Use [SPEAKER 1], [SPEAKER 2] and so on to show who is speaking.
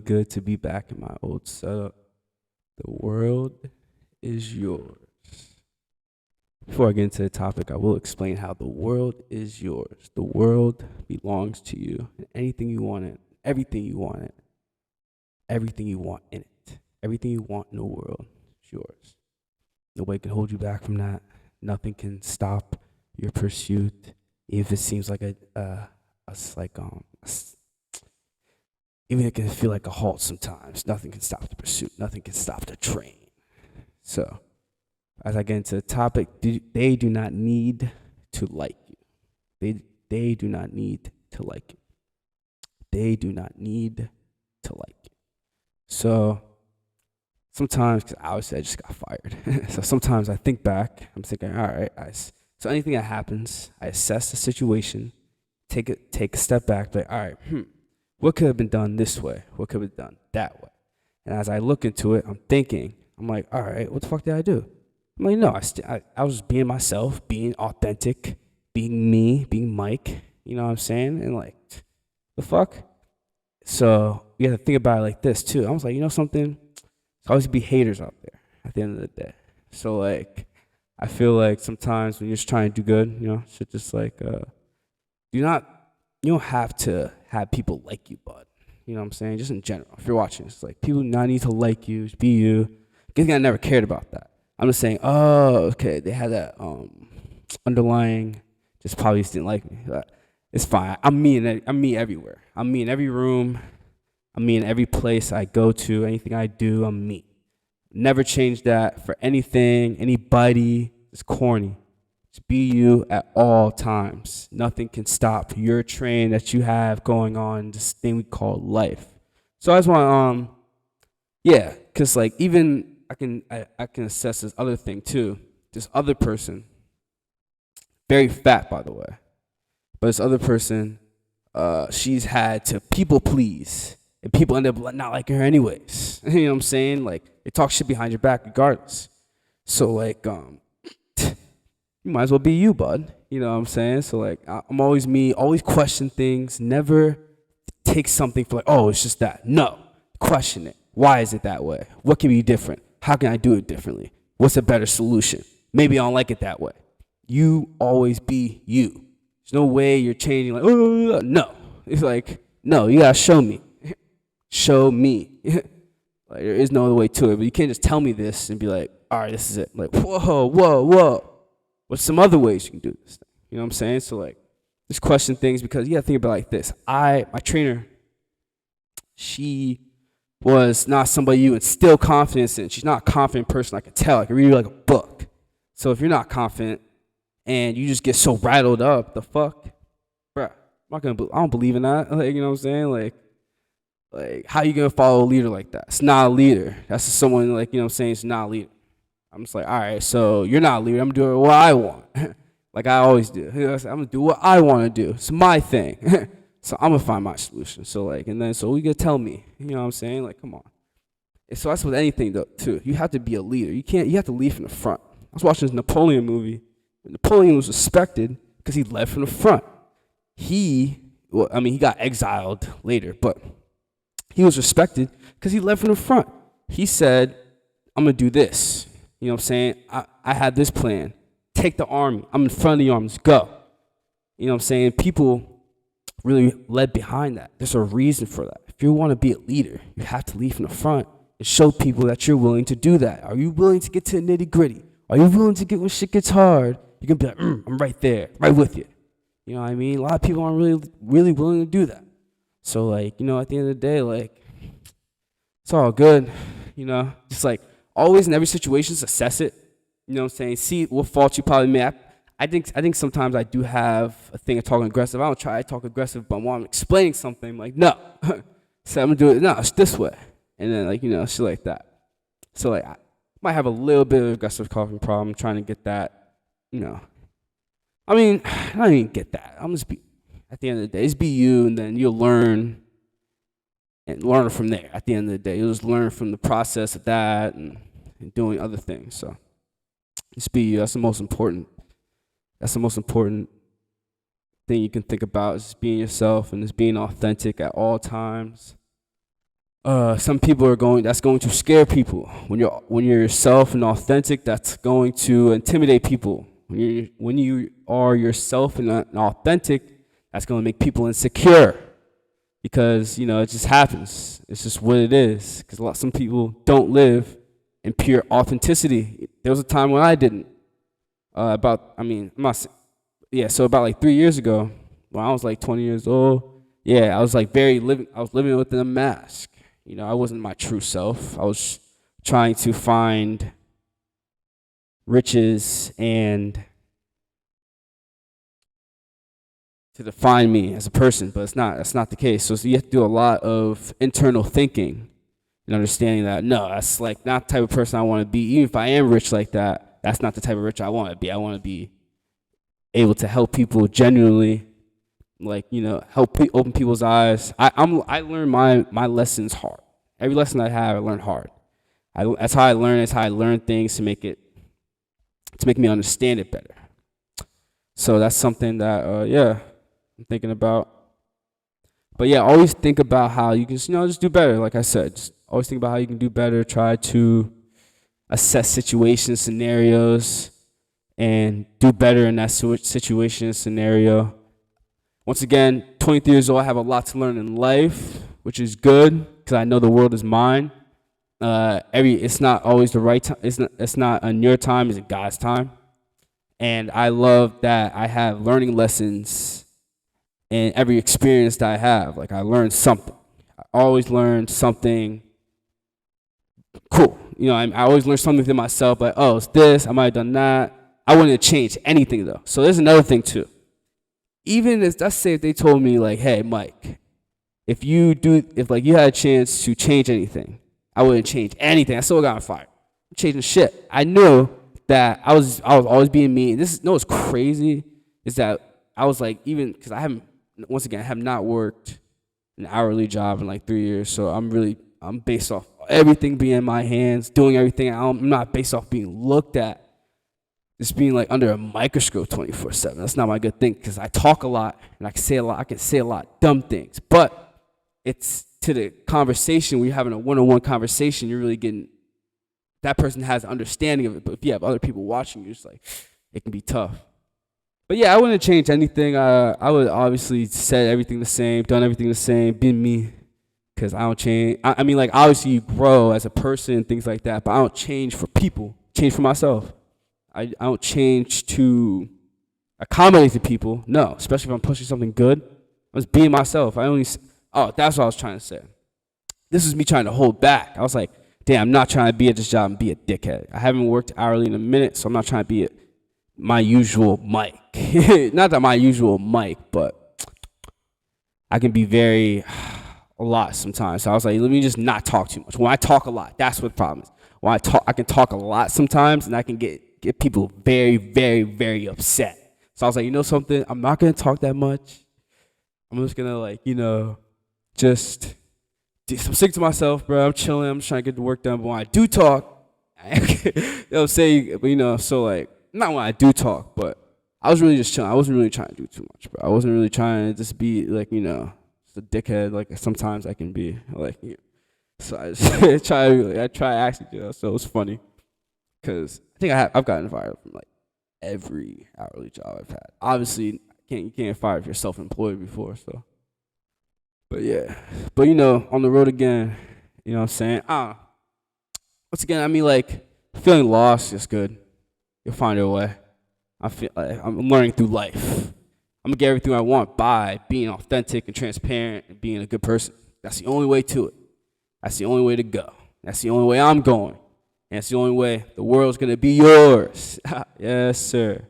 [SPEAKER 1] good to be back in my old setup. The world is yours. Before I get into the topic, I will explain how the world is yours. The world belongs to you. And anything you want it, everything you want it, everything you want in it, everything you want in the world is yours. Nobody can hold you back from that. Nothing can stop your pursuit, even if it seems like even if it can feel like a halt sometimes. Nothing can stop the pursuit. Nothing can stop the train. So, as I get into the topic, they do not need to like you. They do not need to like you. They do not need to like you. So sometimes, because obviously I just got fired. So sometimes I think back. I'm thinking, all right, so anything that happens, I assess the situation, take a step back, like, all right, what could have been done this way? What could have been done that way? And as I look into it, I'm like, all right, what the fuck did I do? I'm like, no, I was being myself, being authentic, being me, being Mike. You know what I'm saying? And like, the fuck? So you have to think about it like this too. I was like, you know something? There's always be haters out there at the end of the day. So like, I feel like sometimes when you're just trying to do good, shit just like, you don't have to have people like you, bud. You know what I'm saying? Just in general, if you're watching, it's like people do not need to like you, just be you. Good thing I never cared about that. I'm just saying, oh, okay, they had that underlying, just probably just didn't like me. But it's fine. I'm me everywhere. I'm me in every room. I'm me in every place I go to. Anything I do, I'm me. Never change that for anything, anybody. It's corny. Just be you at all times. Nothing can stop your train that you have going on, this thing we call life. So I just want yeah, cause like even I can assess this other thing too. This other person, very fat by the way, but this other person, she's had to people please, and people end up not liking her anyways. You know what I'm saying? Like they talk shit behind your back regardless. So like you might as well be you, bud. You know what I'm saying? So like I'm always me, always question things, never take something for like, oh, it's just that. No. Question it. Why is it that way? What can be different? How can I do it differently? What's a better solution? Maybe I don't like it that way. You always be you. There's no way you're changing like, oh, no. It's like, no, you gotta show me. Show me. Like there is no other way to it. But you can't just tell me this and be like, all right, this is it. Like, whoa. What's some other ways you can do this thing? You know what I'm saying? So like, just question things because you gotta think about it like this. My trainer, she was not somebody you instill confidence in. She's not a confident person. I can tell. I can read her like a book. So if you're not confident and you just get so rattled up, the fuck, bruh, I don't believe in that. Like, you know what I'm saying? Like how you gonna follow a leader like that? It's not a leader. That's just someone like, you know what I'm saying? It's not a leader. I'm just like, all right, so you're not a leader. I'm doing what I want, like I always do. You know, I'm gonna do what I want to do. It's my thing. So I'm gonna find my solution. So like, and then so you gonna tell me. You know what I'm saying? Like, come on. And so that's with anything though too. You have to be a leader. You have to lead from the front. I was watching this Napoleon movie. Napoleon was respected because he led from the front. He got exiled later, but he was respected because he led from the front. He said, I'm gonna do this. You know what I'm saying? I had this plan. Take the army. I'm in front of the armies. Go. You know what I'm saying? People really led behind that. There's a reason for that. If you want to be a leader, you have to lead from the front and show people that you're willing to do that. Are you willing to get to the nitty gritty? Are you willing to get when shit gets hard? You can be like, I'm right there, right with you. You know what I mean? A lot of people aren't really willing to do that. So like, at the end of the day, like, it's all good. Just like always in every situation, assess it. You know what I'm saying? See what faults you probably made. I think sometimes I do have a thing of talking aggressive. I don't try to talk aggressive, but when I'm explaining something, I'm like, no. So I'm gonna do it. No, it's this way. And then like, shit like that. So like I might have a little bit of aggressive coughing problem trying to get that, I mean, I don't even get that. I'm just at the end of the day, just be you, and then you'll learn and learn from there. At the end of the day, you'll just learn from the process of that and doing other things. So just be you. That's the most important. That's the most important thing you can think about is just being yourself and just being authentic at all times. Some people that's going to scare people. When you're yourself and authentic, that's going to intimidate people. When you are yourself and authentic, that's going to make people insecure, because it just happens. It's just what it is. Because some people don't live in pure authenticity. There was a time when I didn't. So about like 3 years ago, when I was like 20 years old, I was like I was living within a mask. I wasn't my true self. I was trying to find riches and to define me as a person, but that's not the case. So you have to do a lot of internal thinking and understanding that, no, that's like not the type of person I want to be. Even if I am rich like that, that's not the type of rich I want to be. I want to be able to help people genuinely, open people's eyes. I learn my lessons hard. Every lesson I have, I learn hard. That's how I learn. That's how I learn things to make me understand it better. So that's something that I'm thinking about. But always think about how you can just do better. Like I said, just always think about how you can do better. Try to assess situations, scenarios, and do better in that situation, scenario. Once again, 23 years old, I have a lot to learn in life, which is good because I know the world is mine. It's not always the right time. It's not on your time. It's God's time. And I love that I have learning lessons in every experience that I have. Like, I learned something. I always learn something cool. I always learn something within myself. Like, oh, it's this. I might have done that. I wouldn't have changed anything, though. So there's another thing, too. Even if, let's say if they told me, like, hey, Mike, if you had a chance to change anything, I wouldn't change anything. I still got on fire. I'm changing shit. I knew that I was always being me. And what's crazy is that I was like, even because I have not worked an hourly job in like 3 years. So I'm based off everything being in my hands, doing everything. I'm not based off being looked at, just being like under a microscope 24/7. That's not my good thing, because I talk a lot and I can say a lot of dumb things. But it's to the conversation, when you're having a one-on-one conversation, you're really getting, that person has an understanding of it. But if you have other people watching you, it's like, it can be tough. But I wouldn't change anything. I would obviously said everything the same, done everything the same, been me, because I don't change. I mean, like, obviously you grow as a person and things like that, but I don't change for people. Change for myself. I don't change to accommodate the people. No, especially if I'm pushing something good. I was being myself. That's what I was trying to say. This is me trying to hold back. I was like, damn, I'm not trying to be at this job and be a dickhead. I haven't worked hourly in a minute, so I'm not trying to be my usual Mike. Not that my usual Mike, but I can be a lot sometimes. So I was like, let me just not talk too much. When I talk a lot, that's what the problem is. When I can talk a lot sometimes, and I can get people very, very, very upset. So I was like, you know something? I'm not going to talk that much. I'm just going to, just I'm sick to myself, bro. I'm chilling. I'm trying to get the work done. But when I do talk, they'll say, so like, not when I do talk, but I was really just chilling. I wasn't really trying to do too much, bro. I wasn't really trying to just be like, just a dickhead like sometimes I can be. So I just try acting, so it was funny. Because I think I've gotten fired from like every hourly job I've had. Obviously, you can't get fired if you're self-employed before. So, but on the road again. You know what I'm saying? Once again, I mean, like, feeling lost is good. You'll find your way. I feel like I'm learning through life. I'm gonna get everything I want by being authentic and transparent and being a good person. That's the only way to it. That's the only way to go. That's the only way I'm going. And it's the only way the world's going to be yours. Yes, sir.